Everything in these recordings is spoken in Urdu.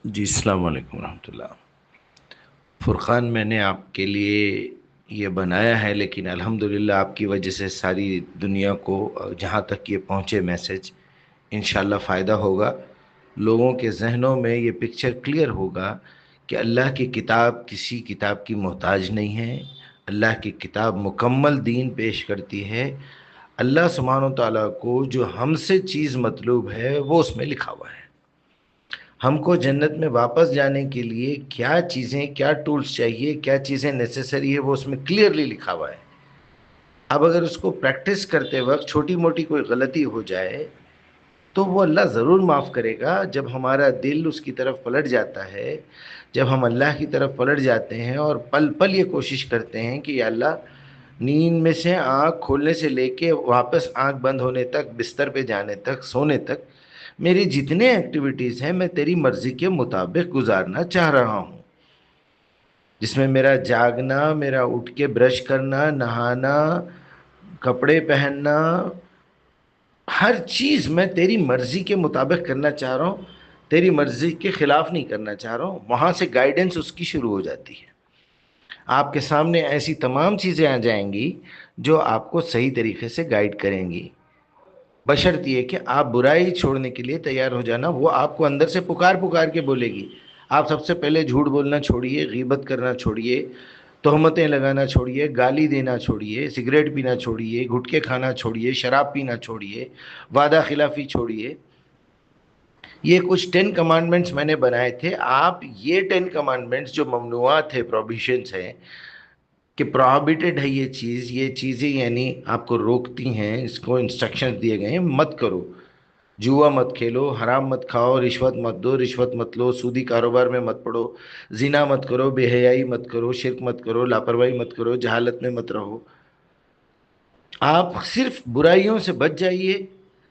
جی السلام علیکم ورحمۃ اللہ۔ فرقان، میں نے آپ کے لیے یہ بنایا ہے، لیکن الحمدللہ آپ کی وجہ سے ساری دنیا کو جہاں تک یہ پہنچے میسج، انشاءاللہ فائدہ ہوگا۔ لوگوں کے ذہنوں میں یہ پکچر کلیئر ہوگا کہ اللہ کی کتاب کسی کتاب کی محتاج نہیں ہے۔ اللہ کی کتاب مکمل دین پیش کرتی ہے۔ اللہ سبحانہ و تعالیٰ کو جو ہم سے چیز مطلوب ہے وہ اس میں لکھا ہوا ہے۔ ہم کو جنت میں واپس جانے کے لیے کیا چیزیں، کیا ٹولز چاہیے، کیا چیزیں نیسیسری ہے، وہ اس میں کلیئرلی لکھا ہوا ہے۔ اب اگر اس کو پریکٹس کرتے وقت چھوٹی موٹی کوئی غلطی ہو جائے تو وہ اللہ ضرور معاف کرے گا۔ جب ہمارا دل اس کی طرف پلٹ جاتا ہے، جب ہم اللہ کی طرف پلٹ جاتے ہیں اور پل پل یہ کوشش کرتے ہیں کہ یا اللہ، نیند میں سے آنکھ کھولنے سے لے کے واپس آنکھ بند ہونے تک، بستر پہ جانے تک، سونے تک، میری جتنے ایکٹیویٹیز ہیں میں تیری مرضی کے مطابق گزارنا چاہ رہا ہوں، جس میں میرا جاگنا، میرا اٹھ کے برش کرنا، نہانا، کپڑے پہننا، ہر چیز میں تیری مرضی کے مطابق کرنا چاہ رہا ہوں، تیری مرضی کے خلاف نہیں کرنا چاہ رہا ہوں۔ وہاں سے گائیڈنس اس کی شروع ہو جاتی ہے۔ آپ کے سامنے ایسی تمام چیزیں آ جائیں گی جو آپ کو صحیح طریقے سے گائیڈ کریں گی، بشرط یہ کہ آپ برائی چھوڑنے کے لیے تیار ہو جانا۔ وہ آپ کو اندر سے پکار پکار کے بولے گی۔ آپ سب سے پہلے جھوٹ بولنا چھوڑیے، غیبت کرنا چھوڑیے، تہمتیں لگانا چھوڑیے، گالی دینا چھوڑیے، سگریٹ پینا چھوڑیے، گٹکے کھانا چھوڑیے، شراب پینا چھوڑیے، وعدہ خلافی چھوڑیے۔ یہ کچھ 10 کمانڈمنٹس میں نے بنائے تھے۔ آپ یہ 10 کمانڈمنٹس جو ممنوعات ہے، پروہیبیشنس ہیں، کہ پروہیبٹڈ ہے یہ چیزیں یعنی آپ کو روکتی ہیں، اس کو انسٹرکشنز دیے گئے ہیں، مت کرو۔ جوا مت کھیلو، حرام مت کھاؤ، رشوت مت دو، رشوت مت لو، سودی کاروبار میں مت پڑو، زنا مت کرو، بے حیائی مت کرو، شرک مت کرو، لاپرواہی مت کرو، جہالت میں مت رہو۔ آپ صرف برائیوں سے بچ جائیے،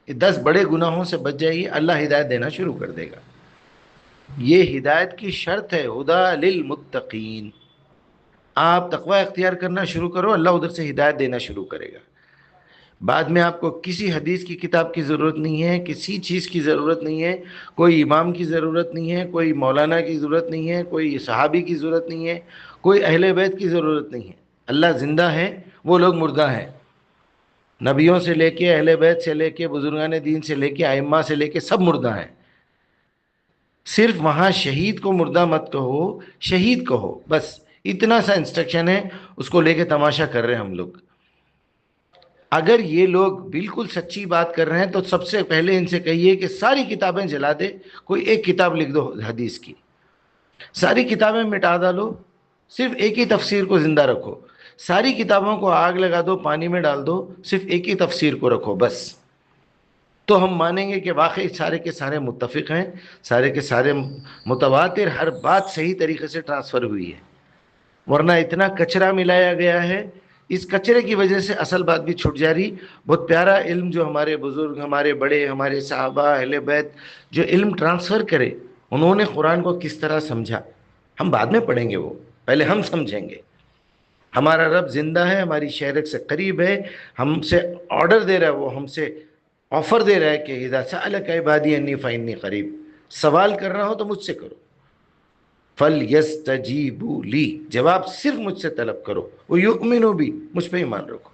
10 بڑے گناہوں سے بچ جائیے، اللہ ہدایت دینا شروع کر دے گا۔ یہ ہدایت کی شرط ہے، ہدی للمتقین۔ آپ تقوی اختیار کرنا شروع کرو، اللہ ادھر سے ہدایت دینا شروع کرے گا۔ بعد میں آپ کو کسی حدیث کی کتاب کی ضرورت نہیں ہے، کسی چیز کی ضرورت نہیں ہے، کوئی امام کی ضرورت نہیں ہے، کوئی مولانا کی ضرورت نہیں ہے، کوئی صحابی کی ضرورت نہیں ہے، کوئی اہل بیت کی ضرورت نہیں ہے۔ اللہ زندہ ہے، وہ لوگ مردہ ہیں۔ نبیوں سے لے کے، اہل بیت سے لے کے، بزرگان دین سے لے کے، ائمہ سے لے کے، سب مردہ ہیں۔ صرف وہاں شہید کو مردہ مت کہو، شہید کہو، بس اتنا سا انسٹرکشن ہے۔ اس کو لے کے تماشا کر رہے ہیں ہم لوگ۔ اگر یہ لوگ بالکل سچی بات کر رہے ہیں تو سب سے پہلے ان سے کہیے کہ ساری کتابیں جلا دے، کوئی ایک کتاب لکھ دو حدیث کی، ساری کتابیں مٹا ڈالو، صرف ایک ہی تفسیر کو زندہ رکھو، ساری کتابوں کو آگ لگا دو، پانی میں ڈال دو، صرف ایک ہی تفسیر کو رکھو، بس۔ تو ہم مانیں گے کہ واقعی سارے کے سارے متفق ہیں، سارے کے سارے متواتر، ہر بات صحیح طریقے سے ٹرانسفر ہوئی ہے۔ ورنہ اتنا کچرا ملایا گیا ہے، اس کچرے کی وجہ سے اصل بات بھی چھٹ جا رہی۔ بہت پیارا علم جو ہمارے بزرگ، ہمارے بڑے، ہمارے صحابہ، اہل بیت جو علم ٹرانسفر کرے، انہوں نے قرآن کو کس طرح سمجھا، ہم بعد میں پڑھیں گے، وہ پہلے ہم سمجھیں گے۔ ہمارا رب زندہ ہے، ہماری شہرت سے قریب ہے، ہم سے آرڈر دے رہا ہے، وہ ہم سے آفر دے رہا ہے کہ اذا سألک عبادی انی فإنی قریب، سوال کرنا ہو تو مجھ سے کرو۔ فَلْيَسْتَجِيبُوا لِي، جواب صرف مجھ سے طلب کرو، وَيُؤْمِنُوا بِي، مجھ پہ ایمان رکھو۔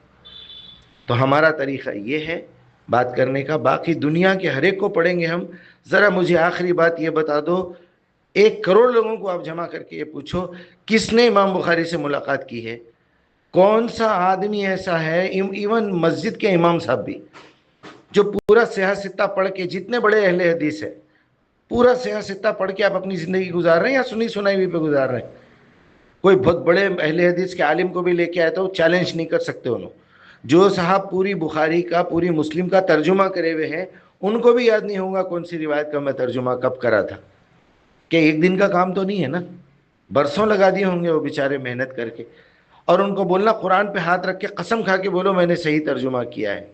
تو ہمارا طریقہ یہ ہے بات کرنے کا۔ باقی دنیا کے ہر ایک کو پڑھیں گے ہم۔ ذرا مجھے آخری بات یہ بتا دو، 1 کروڑ لوگوں کو آپ جمع کر کے یہ پوچھو، کس نے امام بخاری سے ملاقات کی ہے؟ کون سا آدمی ایسا ہے، ایون مسجد کے امام صاحب بھی، جو پورا سیاہ ستہ پڑھ کے، جتنے بڑے اہل حدیث ہے، پورا سیاہ ستہ پڑھ کے آپ اپنی زندگی گزار رہے ہیں یا سنی سنائی ہوئی پہ گزار رہے ہیں؟ کوئی بہت بڑے اہل حدیث کے عالم کو بھی لے کے آئے تو چیلنج نہیں کر سکتے انہوں۔ جو صاحب پوری بخاری کا، پوری مسلم کا ترجمہ کرے ہوئے ہیں، ان کو بھی یاد نہیں ہوگا کون سی روایت کا میں ترجمہ کب کرا تھا، کہ ایک دن کا کام تو نہیں ہے نا، برسوں لگا دیے ہوں گے وہ بیچارے محنت کر کے۔ اور ان کو بولنا قرآن پہ ہاتھ رکھ کے قسم کھا کے بولو میں نے صحیح ترجمہ کیا ہے،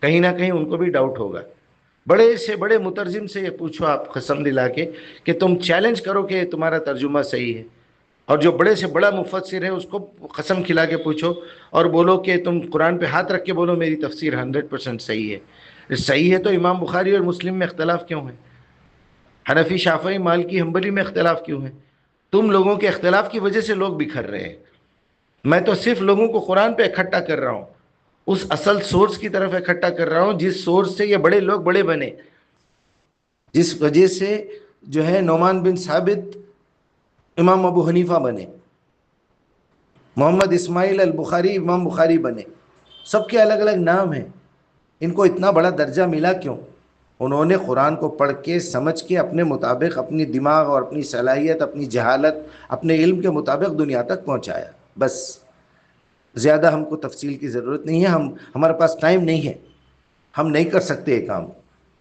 کہیں نہ کہیں ان کو بھی ڈاؤٹ ہوگا۔ بڑے سے بڑے مترجم سے یہ پوچھو آپ قسم دلا کے کہ تم چیلنج کرو کہ تمہارا ترجمہ صحیح ہے، اور جو بڑے سے بڑا مفسر ہے اس کو قسم کھلا کے پوچھو اور بولو کہ تم قرآن پہ ہاتھ رکھ کے بولو میری تفسیر 100% صحیح ہے۔ صحیح ہے تو امام بخاری اور مسلم میں اختلاف کیوں ہے؟ حنفی، شافعی، مالکی، حنبلی میں اختلاف کیوں ہے؟ تم لوگوں کے اختلاف کی وجہ سے لوگ بکھر رہے ہیں۔ میں تو صرف لوگوں کو قرآن پہ اکٹھا کر رہا ہوں، اس اصل سورس کی طرف اکٹھا کر رہا ہوں جس سورس سے یہ بڑے لوگ بڑے بنے، جس وجہ سے جو ہے نعمان بن ثابت امام ابو حنیفہ بنے، محمد اسماعیل البخاری امام بخاری بنے۔ سب کے الگ الگ نام ہیں، ان کو اتنا بڑا درجہ ملا کیوں؟ انہوں نے قرآن کو پڑھ کے سمجھ کے اپنے مطابق، اپنی دماغ اور اپنی صلاحیت، اپنی جہالت، اپنے علم کے مطابق دنیا تک پہنچایا، بس۔ زیادہ ہم کو تفصیل کی ضرورت نہیں ہے، ہمارے پاس ٹائم نہیں ہے، ہم نہیں کر سکتے یہ کام،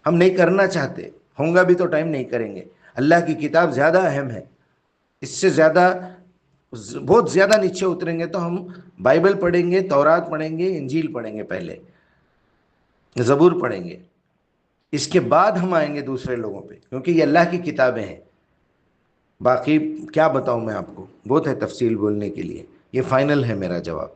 ہم نہیں کرنا چاہتے، ہوں گا بھی تو ٹائم نہیں کریں گے۔ اللہ کی کتاب زیادہ اہم ہے، اس سے زیادہ بہت زیادہ نیچے اتریں گے تو ہم بائبل پڑھیں گے، تورات پڑھیں گے، انجیل پڑھیں گے، پہلے زبور پڑھیں گے، اس کے بعد ہم آئیں گے دوسرے لوگوں پہ، کیونکہ یہ اللہ کی کتابیں ہیں۔ باقی کیا بتاؤں میں آپ کو، بہت ہے تفصیل بولنے کے لیے، یہ فائنل ہے میرا جواب۔